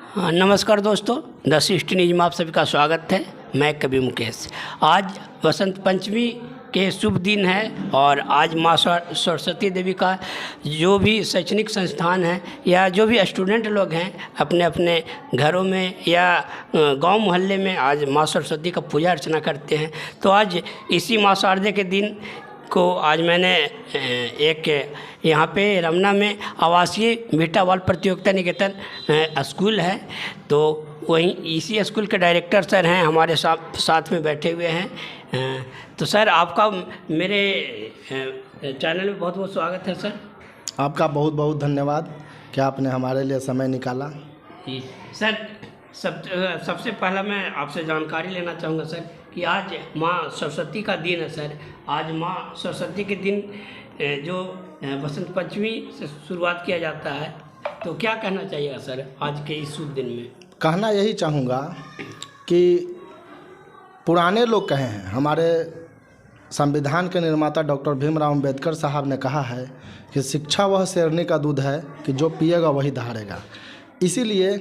हाँ, नमस्कार दोस्तों, द सिक्सटी न्यूज में आप सभी का स्वागत है। मैं कवि मुकेश। आज वसंत पंचमी के शुभ दिन है और आज माँ सरस्वती देवी का जो भी शैक्षणिक संस्थान है या जो भी स्टूडेंट लोग हैं अपने अपने घरों में या गांव मोहल्ले में आज माँ सरस्वती का पूजा अर्चना करते हैं। तो आज इसी माँ शारदे के दिन को आज मैंने एक यहाँ पे रमना में आवासीय बेटा बाल प्रतियोगिता निकेतन स्कूल है, तो वहीं इसी स्कूल के डायरेक्टर सर हैं हमारे साथ में बैठे हुए हैं। तो सर आपका मेरे चैनल में बहुत बहुत स्वागत है। सर आपका बहुत बहुत धन्यवाद कि आपने हमारे लिए समय निकाला। जी सर, सबसे पहला मैं आपसे जानकारी लेना चाहूँगा सर कि आज माँ सरस्वती का दिन है। सर आज माँ सरस्वती के दिन जो वसंत पंचमी से शुरुआत किया जाता है, तो क्या कहना चाहिएगा सर आज के इस शुभ दिन में? कहना यही चाहूँगा कि पुराने लोग कहे हैं, हमारे संविधान के निर्माता डॉक्टर भीमराव अम्बेडकर साहब ने कहा है कि शिक्षा वह शेरनी का दूध है कि जो पिएगा वही दहाड़ेगा। इसीलिए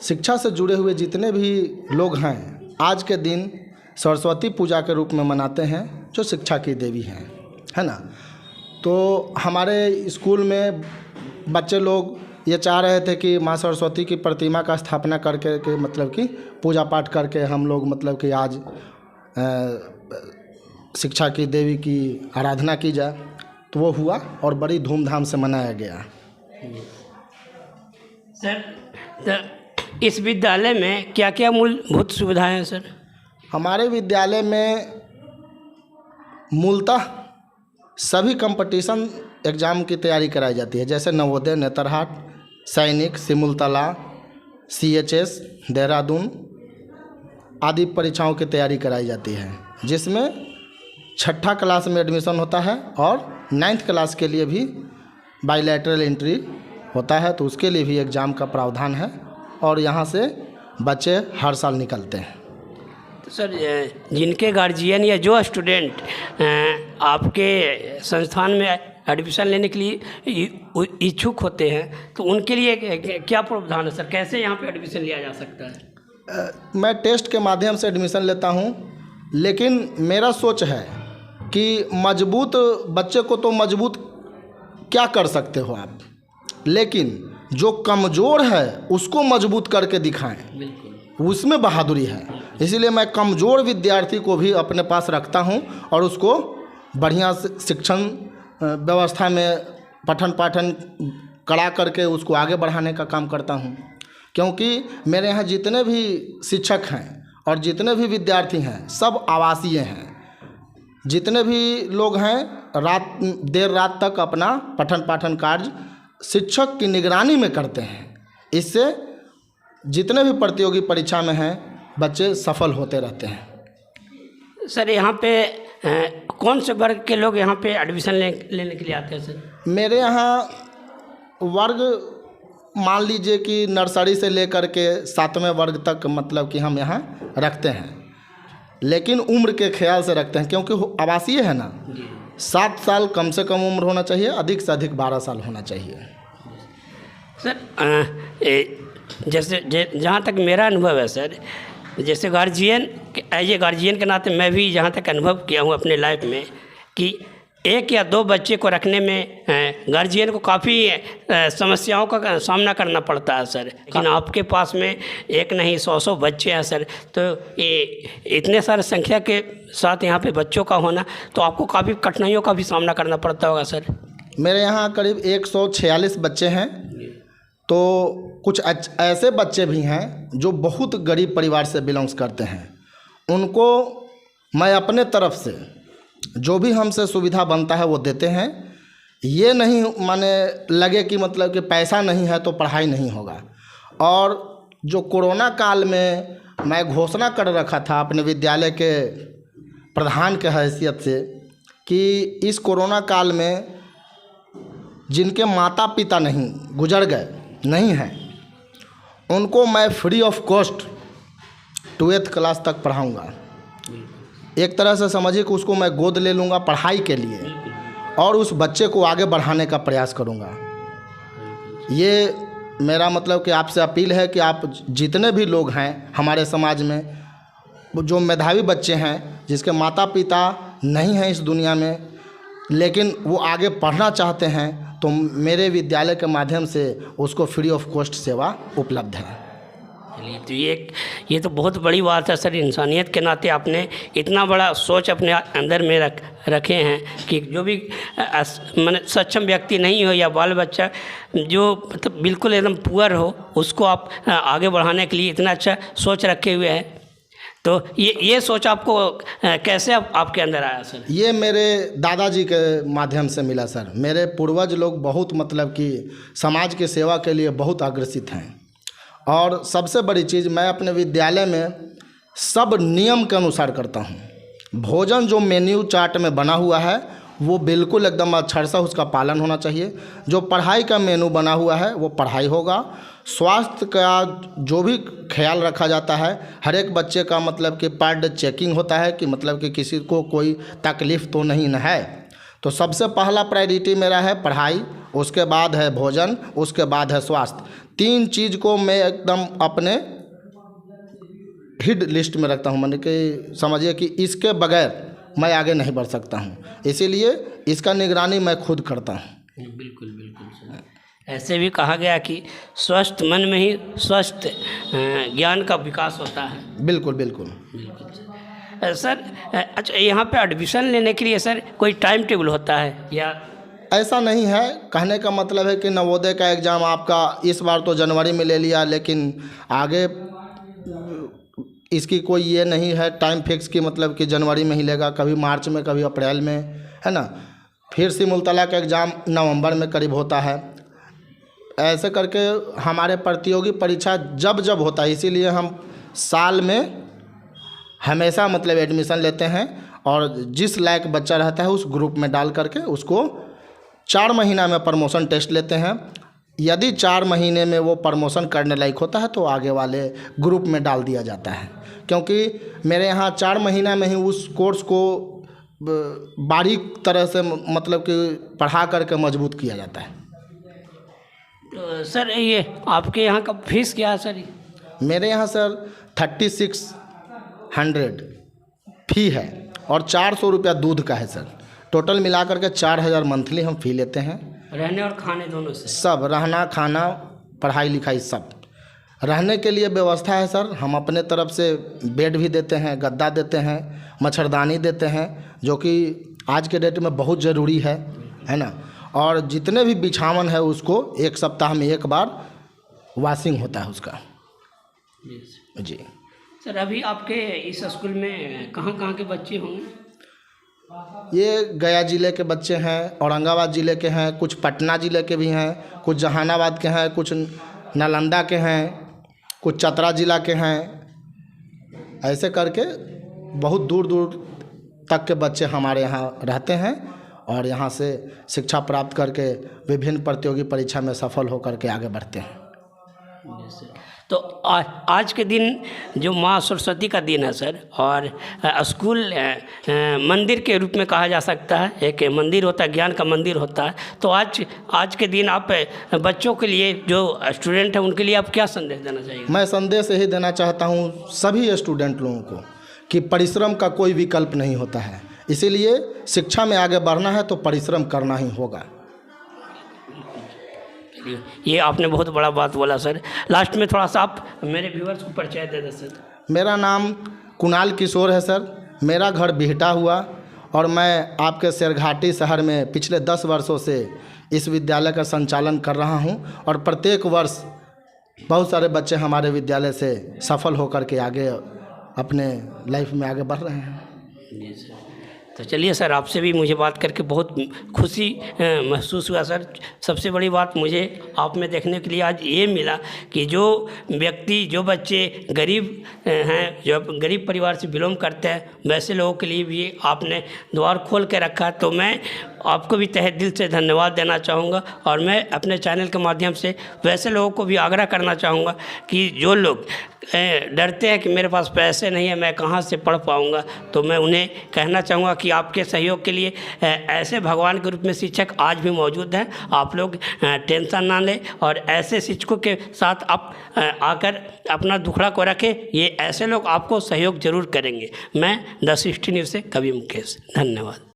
शिक्षा से जुड़े हुए जितने भी लोग हैं आज के दिन सरस्वती पूजा के रूप में मनाते हैं, जो शिक्षा की देवी हैं, है ना। तो हमारे स्कूल में बच्चे लोग ये चाह रहे थे कि माँ सरस्वती की प्रतिमा का स्थापना करके के मतलब कि पूजा पाठ करके हम लोग मतलब कि आज शिक्षा की देवी की आराधना की जाए। तो वो हुआ और बड़ी धूमधाम से मनाया गया। सर तो इस विद्यालय में क्या क्या मूलभूत सुविधाएं हैं सर? हमारे विद्यालय में मूलतः सभी कंपटीशन एग्ज़ाम की तैयारी कराई जाती है, जैसे नवोदय, नेतरहाट, सैनिक, सिमुलतला, CHS, देहरादून आदि परीक्षाओं की तैयारी कराई जाती है, जिसमें छठा क्लास में एडमिशन होता है और 9th क्लास के लिए भी बायलैटरल एंट्री होता है, तो उसके लिए भी एग्ज़ाम का प्रावधान है और यहाँ से बच्चे हर साल निकलते हैं। तो सर जिनके गार्जियन या जो स्टूडेंट आपके संस्थान में एडमिशन लेने के लिए इच्छुक होते हैं, तो उनके लिए क्या प्रावधान है सर? कैसे यहाँ पे एडमिशन लिया जा सकता है? मैं टेस्ट के माध्यम से एडमिशन लेता हूँ, लेकिन मेरा सोच है कि मजबूत बच्चे को तो मजबूत क्या कर सकते हो आप, लेकिन जो कमज़ोर है उसको मजबूत करके दिखाएं, उसमें बहादुरी है। इसीलिए मैं कमज़ोर विद्यार्थी को भी अपने पास रखता हूं और उसको बढ़िया शिक्षण व्यवस्था में पठन पाठन करा करके उसको आगे बढ़ाने का काम करता हूं, क्योंकि मेरे यहाँ जितने भी शिक्षक हैं और जितने भी विद्यार्थी हैं सब आवासीय हैं। जितने भी लोग हैं देर रात तक अपना पठन पाठन कार्य शिक्षक की निगरानी में करते हैं। इससे जितने भी प्रतियोगी परीक्षा में हैं बच्चे सफल होते रहते हैं। सर यहाँ पे कौन से वर्ग के लोग यहाँ पे एडमिशन लेने के लिए आते हैं सर? मेरे यहाँ वर्ग मान लीजिए कि नर्सरी से लेकर के 7वें वर्ग तक मतलब कि हम यहाँ रखते हैं, लेकिन उम्र के ख्याल से रखते हैं, क्योंकि आवासीय है ना। 7 साल कम से कम उम्र होना चाहिए, अधिक से अधिक 12 साल होना चाहिए। सर जैसे जहाँ तक मेरा अनुभव है सर, जैसे गार्जियन एज ए गार्जियन के नाते मैं भी जहाँ तक अनुभव किया हूँ अपने लाइफ में कि 1 या 2 बच्चे को रखने में गार्जियन को काफ़ी समस्याओं का सामना करना पड़ता है सर। लेकिन आपके पास में एक नहीं 100 बच्चे हैं सर, तो इतने सारे संख्या के साथ यहाँ पे बच्चों का होना, तो आपको काफ़ी कठिनाइयों का भी सामना करना पड़ता होगा सर। मेरे यहाँ करीब 146 बच्चे हैं, तो कुछ ऐसे बच्चे भी हैं जो बहुत गरीब परिवार से बिलोंग्स करते हैं। उनको मैं अपने तरफ से जो भी हमसे सुविधा बनता है वो देते हैं। ये नहीं माने लगे कि मतलब कि पैसा नहीं है तो पढ़ाई नहीं होगा। और जो कोरोना काल में मैं घोषणा कर रखा था अपने विद्यालय के प्रधान के हैसियत से कि इस कोरोना काल में जिनके माता पिता नहीं गुजर गए नहीं हैं, उनको मैं free of cost 12th class तक पढ़ाऊँगा। एक तरह से समझिए कि उसको मैं गोद ले लूँगा पढ़ाई के लिए और उस बच्चे को आगे बढ़ाने का प्रयास करूँगा। ये मेरा मतलब कि आपसे अपील है कि आप जितने भी लोग हैं हमारे समाज में, वो जो मेधावी बच्चे हैं जिसके माता पिता नहीं हैं इस दुनिया में, लेकिन वो आगे पढ़ना चाहते हैं, तो मेरे विद्यालय के माध्यम से उसको फ्री ऑफ कॉस्ट सेवा उपलब्ध है। चलिए, तो ये तो बहुत बड़ी बात है सर। इंसानियत के नाते आपने इतना बड़ा सोच अपने अंदर में रखे हैं कि जो भी माने सक्षम व्यक्ति नहीं हो या बाल बच्चा जो मतलब बिल्कुल एकदम पुअर हो, उसको आप आगे बढ़ाने के लिए इतना अच्छा सोच रखे हुए हैं। तो ये सोच आपको कैसे आपके अंदर आया सर? ये मेरे दादाजी के माध्यम से मिला सर। मेरे पूर्वज लोग बहुत मतलब कि समाज की सेवा के लिए बहुत अग्रसित हैं। और सबसे बड़ी चीज़, मैं अपने विद्यालय में सब नियम के अनुसार करता हूँ। भोजन जो मेन्यू चार्ट में बना हुआ है वो बिल्कुल एकदम अक्षर से उसका पालन होना चाहिए। जो पढ़ाई का मेनू बना हुआ है वो पढ़ाई होगा। स्वास्थ्य का जो भी ख्याल रखा जाता है, हर एक बच्चे का मतलब कि पर डे चेकिंग होता है कि मतलब कि किसी को कोई तकलीफ़ तो नहीं न है। तो सबसे पहला प्रायोरिटी मेरा है पढ़ाई, उसके बाद है भोजन, उसके बाद है स्वास्थ्य। 3 चीज़ को मैं एकदम अपने हिट लिस्ट में रखता हूँ। मैंने कि समझिए कि इसके बगैर मैं आगे नहीं बढ़ सकता हूँ, इसीलिए इसका निगरानी मैं खुद करता हूँ। बिल्कुल बिल्कुल सर। ऐसे भी कहा गया कि स्वस्थ मन में ही स्वस्थ ज्ञान का विकास होता है। बिल्कुल बिल्कुल बिल्कुल सर। अच्छा, यहाँ पे एडमिशन लेने के लिए सर कोई टाइम टेबल होता है या? ऐसा नहीं है। कहने का मतलब है कि नवोदय का एग्ज़ाम आपका इस बार तो जनवरी में ले लिया, लेकिन आगे इसकी कोई ये नहीं है टाइम फिक्स कि मतलब कि जनवरी में ही लेगा, कभी मार्च में, कभी अप्रैल में, है ना। फिर सिमुलतला का एग्ज़ाम नवंबर में करीब होता है। ऐसे करके हमारे प्रतियोगी परीक्षा जब जब होता है, इसीलिए हम साल में हमेशा मतलब एडमिशन लेते हैं और जिस लायक बच्चा रहता है उस ग्रुप में डाल करके उसको 4 महीना में प्रमोशन टेस्ट लेते हैं। यदि 4 महीने में वो प्रमोशन करने लायक होता है तो आगे वाले ग्रुप में डाल दिया जाता है, क्योंकि मेरे यहाँ 4 महीना में ही उस कोर्स को बारीक तरह से मतलब कि पढ़ा करके मजबूत किया जाता है। तो सर ये आपके यहाँ का फीस क्या है सर? मेरे यहाँ सर 3600 फ़ी है और 400 रुपया दूध का है सर। टोटल मिला करके 4000 मंथली हम फ़ी लेते हैं। रहने और खाने दोनों से? सब, रहना, खाना, पढ़ाई लिखाई सब। रहने के लिए व्यवस्था है सर, हम अपने तरफ से बेड भी देते हैं, गद्दा देते हैं, मच्छरदानी देते हैं, जो कि आज के डेट में बहुत ज़रूरी है ना। और जितने भी बिछावन है उसको 1 सप्ताह में 1 बार वॉशिंग होता है उसका। जी सर, अभी आपके इस स्कूल में कहाँ के बच्चे होंगे? ये गया ज़िले के बच्चे हैं, औरंगाबाद ज़िले के हैं, कुछ पटना ज़िले के भी हैं, कुछ जहानाबाद के हैं, कुछ नालंदा के हैं, कुछ चतरा ज़िला के हैं। ऐसे करके बहुत दूर दूर तक के बच्चे हमारे यहाँ रहते हैं और यहाँ से शिक्षा प्राप्त करके विभिन्न प्रतियोगी परीक्षा में सफल होकर के आगे बढ़ते हैं। तो आज के दिन जो माँ सरस्वती का दिन है सर, और स्कूल मंदिर के रूप में कहा जा सकता है, एक मंदिर होता है, ज्ञान का मंदिर होता है। तो आज के दिन आप बच्चों के लिए, जो स्टूडेंट हैं उनके लिए आप क्या संदेश देना चाहिए? मैं संदेश यही देना चाहता हूँ सभी स्टूडेंट लोगों को कि परिश्रम का कोई विकल्प नहीं होता है, इसीलिए शिक्षा में आगे बढ़ना है तो परिश्रम करना ही होगा। ये आपने बहुत बड़ा बात बोला सर। लास्ट में थोड़ा सा आप मेरे व्यूअर्स को परिचय दे दें सर। मेरा नाम कुणाल किशोर है सर, मेरा घर बिहटा हुआ और मैं आपके शेरघाटी शहर में पिछले 10 वर्षों से इस विद्यालय का संचालन कर रहा हूं और प्रत्येक वर्ष बहुत सारे बच्चे हमारे विद्यालय से सफल होकर के आगे अपने लाइफ में आगे बढ़ रहे हैं। जी सर। तो चलिए सर, आपसे भी मुझे बात करके बहुत खुशी महसूस हुआ सर। सबसे बड़ी बात मुझे आप में देखने के लिए आज ये मिला कि जो व्यक्ति, जो बच्चे गरीब हैं, जो गरीब परिवार से बिलोंग करते हैं, वैसे लोगों के लिए भी आपने द्वार खोल के रखा। तो मैं आपको भी तहे दिल से धन्यवाद देना चाहूँगा। और मैं अपने चैनल के माध्यम से वैसे लोगों को भी आग्रह करना चाहूँगा कि जो लोग डरते हैं कि मेरे पास पैसे नहीं है, मैं कहाँ से पढ़ पाऊँगा, तो मैं उन्हें कहना चाहूँगा कि आपके सहयोग के लिए ऐसे भगवान के रूप में शिक्षक आज भी मौजूद हैं। आप लोग टेंशन ना लें और ऐसे शिक्षकों के साथ आप आकर अपना दुखड़ा को रखें। ये ऐसे लोग आपको सहयोग जरूर करेंगे। मैं द 60 न्यूज़ से कवि मुकेश, धन्यवाद।